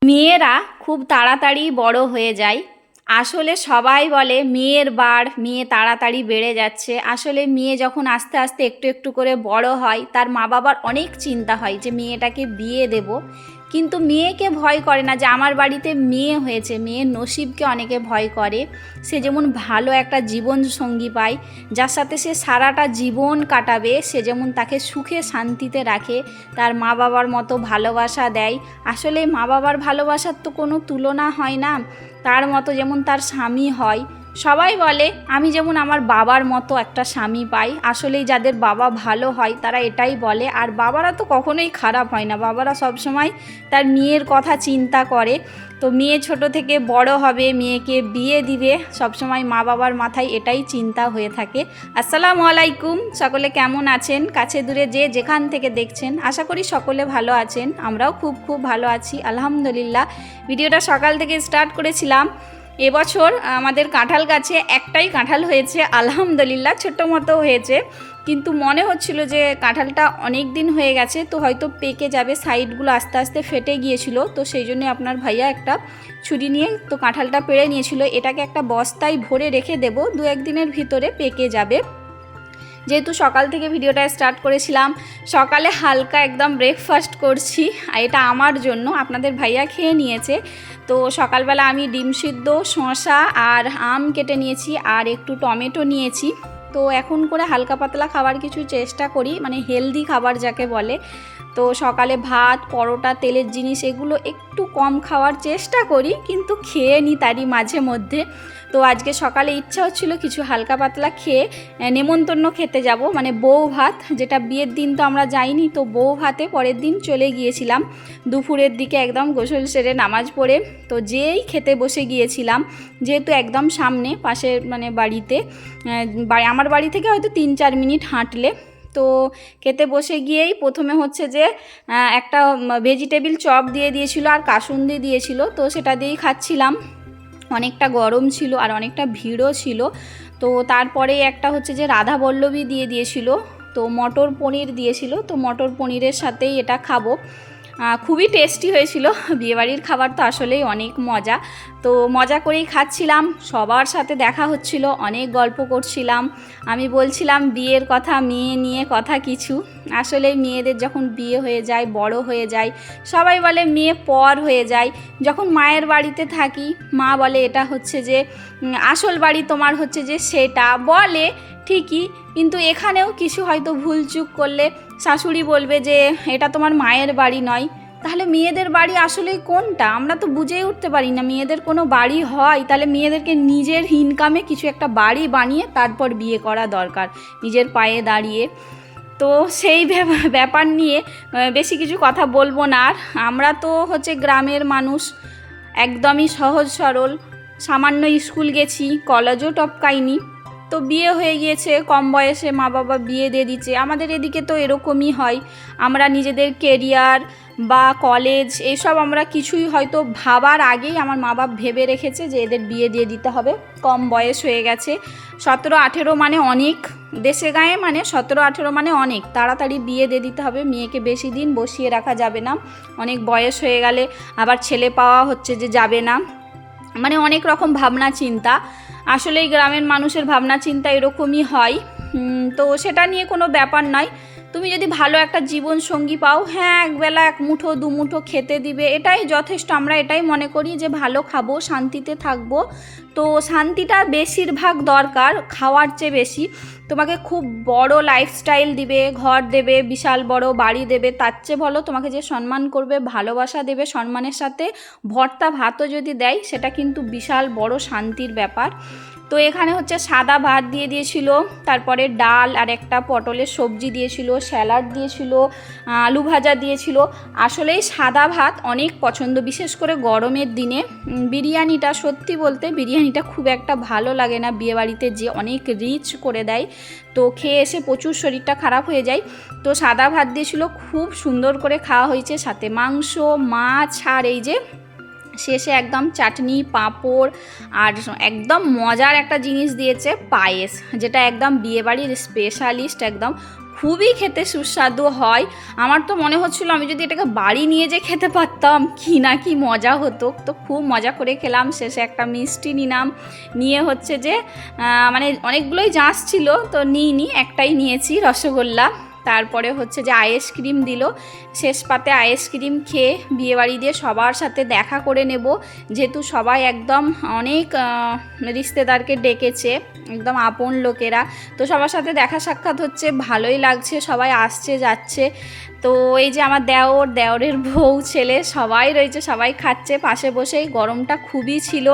মেয়েরা খুব তাড়াতাড়ি বড় হয়ে যায়। আসলে সবাই বলে মেয়ের বাড়, মেয়ে তাড়াতাড়ি বেড়ে যাচ্ছে। আসলে মেয়ে যখন আস্তে আস্তে একটু একটু করে বড় হয়, তার মা বাবার অনেক চিন্তা হয় যে মেয়েটাকে বিয়ে দেব। কিন্তু মেয়েকে ভয় করে না যে আমার বাড়িতে মেয়ে হয়েছে, মেয়ের নসিবকে অনেকে ভয় করে। সে যেমন ভালো একটা জীবন সঙ্গী পায়, যার সাথে সে সারাটা জীবন কাটাবে, সে যেমন তাকে সুখে শান্তিতে রাখে, তার মা বাবার মতো ভালোবাসা দেয়। আসলে মা বাবার ভালোবাসার তো কোনো তুলনা হয় না, তার মতো যেমন তার স্বামী হয়। সবাই বলে আমি যেমন আমার বাবার মতো একটা স্বামী পাই। আসলেই যাদের বাবা ভালো হয় তারা এটাই বলে। আর বাবারা তো কখনোই খারাপ হয় না, বাবারা সবসময় তার মেয়ের কথা চিন্তা করে। তো মেয়ে ছোট থেকে বড় হবে, মেয়েকে বিয়ে দিবে, সবসময় মা বাবার মাথায় এটাই চিন্তা হয়ে থাকে। আসসালামু আলাইকুম, সকলে কেমন আছেন? কাছে দূরে যে যেখান থেকে দেখছেন, আশা করি সকলে ভালো আছেন। আমরাও খুব খুব ভালো আছি, আলহামদুলিল্লাহ। ভিডিওটা সকাল থেকে স্টার্ট করেছিলাম। এবছর আমাদের কাঁঠাল গাছে একটাই কাঁঠাল হয়েছে, আলহামদুলিল্লাহ, ছোট্ট মতো হয়েছে। কিন্তু মনে হচ্ছিল যে কাঁঠালটা অনেক দিন হয়ে গেছে, তো হয়তো পেকে যাবে, সাইডগুলো আস্তে আস্তে ফেটে গিয়েছিল। তো সেই জন্য আপনার ভাইয়া একটা ছুরি নিয়ে তো কাঁঠালটা পেড়ে নিয়েছিল। এটাকে একটা বস্তায় ভরে রেখে দেব, 2-1 দিনের ভিতরে পেকে যাবে। যেহেতু সকাল থেকে ভিডিওটা স্টার্ট করেছিলাম, সকালে হালকা একদম ব্রেকফাস্ট করছি, আর এটা আমার জন্য, আপনাদের ভাইয়া খেয়ে নিয়েছে। তো সকালবেলা আমি ডিম সিদ্ধ, শসা আর আম কেটে নিয়েছি, আর একটু টমেটো নিয়েছি। তো এখন করে হালকা পাতলা খাবার কিছু চেষ্টা করি, মানে হেলদি খাবার যাকে বলে। তো সকালে ভাত, পরোটা, তেলের জিনিস এগুলো একটু কম খাওয়ার চেষ্টা করি, কিন্তু খেয়ে নিই তারই মাঝে মধ্যে। তো আজকে সকালে ইচ্ছা হচ্ছিল কিছু হালকা পাতলা খেয়ে নেমন্তন্ন খেতে যাব, মানে বউ ভাত, যেটা বিয়ের দিন তো আমরা যাইনি, তো বউ ভাতে পরের দিন চলে গিয়েছিলাম দুপুরের দিকে, একদম গোসল সেরে নামাজ পড়ে। তো যেই খেতে বসে গিয়েছিলাম, যেহেতু একদম সামনে পাশের মানে বাড়িতে, আমার বাড়ি থেকে হয়তো 3-4 মিনিট হাঁটলে। তো খেতে বসে গিয়েই প্রথমে হচ্ছে যে একটা ভেজিটেবিল চপ দিয়ে দিয়েছিল আর কাসুন্দি দিয়েছিল, তো সেটা দিয়েই খাচ্ছিলাম। অনেকটা গরম ছিল আর অনেকটা ভিড়ও ছিল। তো তারপরে একটা হচ্ছে যে রাধা বল্লভী দিয়ে দিয়েছিল, তো মটর পনির দিয়েছিল, তো মটর পনিরের সাথেই এটা খাবো। খুবই টেস্টি হয়েছিল। বিয়েবাড়ির খাবার তো আসলেই অনেক মজা। তো মজা করেই খাচ্ছিলাম, সবার সাথে দেখা হচ্ছিল, অনেক গল্প করছিলাম। আমি বলছিলাম বিয়ের কথা, মেয়ে নিয়ে কথা কিছু। আসলে মেয়েদের যখন বিয়ে হয়ে যায়, বড় হয়ে যায়, সবাই বলে মেয়ে পর হয়ে যায়। যখন মায়ের বাড়িতে থাকি, মা বলে এটা হচ্ছে যে আসল বাড়ি তোমার, হচ্ছে যে সেটা বলে ঠিকই, কিন্তু এখানেও কিছু হয়তো ভুলচুক করলে শাশুড়ি বলবে যে এটা তোমার মায়ের বাড়ি নয়। তাহলে মেয়েদের বাড়ি আসলে কোনটা আমরা তো বুঝেই উঠতে পারি না। মেয়েদের কোনো বাড়ি হয় তাহলে মেয়েদেরকে নিজের ইনকামে কিছু একটা বাড়ি বানিয়ে তারপর বিয়ে করা দরকার, নিজের পায়ে দাঁড়িয়ে। তো সেই ব্যাপার নিয়ে বেশি কিছু কথা বলবো না। আর আমরা তো হচ্ছে গ্রামের মানুষ, একদমই সহজ সরল, সামান্য স্কুল গেছি, কলেজও টপকাইনি, তো বিয়ে হয়ে গিয়েছে কম বয়সে, মা বাবা বিয়ে দিয়ে দিচ্ছে। আমাদের এদিকে তো এরকমই হয়, আমরা নিজেদের কেরিয়ার বা কলেজ এইসব আমরা কিছুই হয়তো ভাবার আগেই আমার মা বাবা ভেবে রেখেছে যে এদের বিয়ে দিয়ে দিতে হবে। কম বয়স হয়ে গেছে, 17-18 মানে অনেক, দেশে গায়ে মানে 17-18 মানে অনেক, তাড়াতাড়ি বিয়ে দিয়ে দিতে হবে। মেয়েকে বেশি দিন বসিয়ে রাখা যাবে না, অনেক বয়স হয়ে গেলে আবার ছেলে পাওয়া হচ্ছে যে যাবে না, মানে অনেক রকম ভাবনা চিন্তা। আসলে এই গ্রামের মানুষের ভাবনা চিন্তা এরকমই হয়। তো সেটা নিয়ে কোনো ব্যাপার নয়। তুমি যদি ভালো একটা জীবন সঙ্গী পাও, হ্যাঁ, একবেলা এক মুঠো দু মুঠো খেতে দিবে, এটাই যথেষ্ট। আমরা এটাই মনে করি যে ভালো খাবো, শান্তিতে থাকবো। তো শান্তিটা বেশিরভাগ দরকার খাওয়ার চেয়ে বেশি। তোমাকে খুব বড় লাইফস্টাইল দিবে, ঘর দেবে, বিশাল বড় বাড়ি দেবে, তার চেয়ে ভালো তোমাকে যে সম্মান করবে, ভালোবাসা দেবে, সম্মানের সাথে ভর্তা ভাতও যদি দেয়, সেটা কিন্তু বিশাল বড় শান্তির ব্যাপার। তো এখানে হচ্ছে সাদা ভাত দিয়ে দিয়েছিল, তারপরে ডাল আর একটা পটলের সবজি দিয়েছিল, স্যালাড দিয়েছিল, আলু ভাজা দিয়েছিল। আসলেই সাদা ভাত অনেক পছন্দ, বিশেষ করে গরমের দিনে। বিরিয়ানিটা, সত্যি বলতে বিরিয়ানিটা খুব একটা ভালো লাগে না বিয়েবাড়িতে, যে অনেক রিচ করে দেয়, তো খেয়ে এসে প্রচুর শরীরটা খারাপ হয়ে যায়। তো সাদা ভাত দিয়েছিল, খুব সুন্দর করে খাওয়া হয়েছে, সাথে মাংস, মাছ, আর এই যে শেষে একদম চাটনি, পাঁপড়, আর একদম মজার একটা জিনিস দিয়েছে পায়েস, যেটা একদম বিয়েবাড়ির স্পেশালিস্ট, একদম খুবই খেতে সুস্বাদু হয়। আমার তো মনে হচ্ছিল আমি যদি এটাকে বাড়ি নিয়ে যেয়ে খেতে পারতাম কি না কি মজা হতো। তো খুব মজা করে খেলাম, শেষে একটা মিষ্টি নিলাম, নিয়ে হচ্ছে যে মানে অনেকগুলোই জাঁস ছিল তো নিইনি, একটাই নিয়েছি রসগোল্লা। তারপরে হচ্ছে যে আইসক্রিম দিল, শেষ পাতে আইসক্রিম খেয়ে বিয়েবাড়ি দিয়ে সবার সাথে দেখা করে নেব, যেহেতু সবাই একদম অনেক রিশতেদারকে ডেকেছে, একদম আপন লোকেরা। তো সবার সাথে দেখা সাক্ষাৎ হচ্ছে, ভালোই লাগছে, সবাই আসছে যাচ্ছে। তো এই যে আমার দেওরের বউ, ছেলে সবাই রয়েছে, সবাই খাচ্ছে পাশে বসেই। গরমটা খুবই ছিল,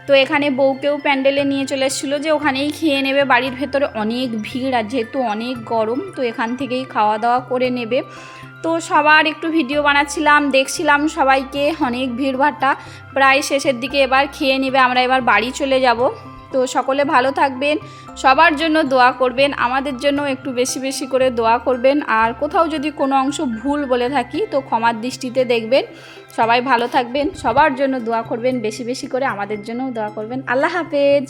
তো এখানে বউকেও প্যান্ডেলে নিয়ে চলে এসেছিলো যে ওখানেই খেয়ে নেবে, বাড়ির ভেতরে অনেক ভিড় আর যেহেতু অনেক গরম তো এখান থেকেই খাওয়া দাওয়া করে নেবে। তো সবার একটু ভিডিও বানাচ্ছিলাম, দেখছিলাম সবাইকে, অনেক ভিড়ভাট্টা, প্রায় শেষের দিকে এবার খেয়ে নেবে, আমরা এবার বাড়ি চলে যাব। তো সকলে ভালো থাকবেন, সবার জন্য দোয়া করবেন, আমাদের জন্য একটু বেশি বেশি করে দোয়া করবেন, আর কোথাও যদি কোনো অংশ ভুল বলে থাকি তো ক্ষমার দৃষ্টিতে দেখবেন। সবাই ভালো থাকবেন, সবার জন্য দোয়া করবেন, বেশি বেশি করে আমাদের জন্যও দোয়া করবেন। আল্লাহ হাফেজ।